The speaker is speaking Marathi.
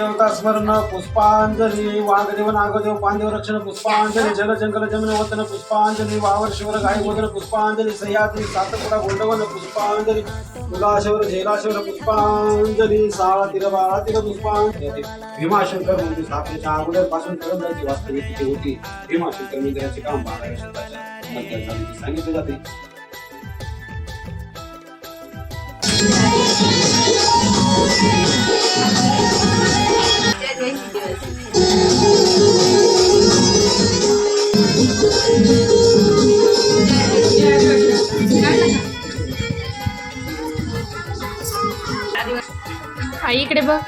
देवता स्मरण पुष्पांजली वाघदेव नागदेव पांदेव रक्षण पुष्पांजली जल जंगल जमन वतन पुष्पांजली वावर शिवर गाय गोदन पुष्पांजली सह्याद्री सातपुडा गोंडवन पुष्पांजली मुलाशवर झेलाशवर पुष्पांजली साळा तिर बाळा तिर पुष्पांजली भीमाशंकर मंदिर स्थापनेच्या अगोदर पासून करंजाची वास्तविक तिथे होती. भीमाशंकर मंदिराचे काम 12व्या शतकाच्या मध्यात झाले सांगितले जाते. आई इकडे बघ.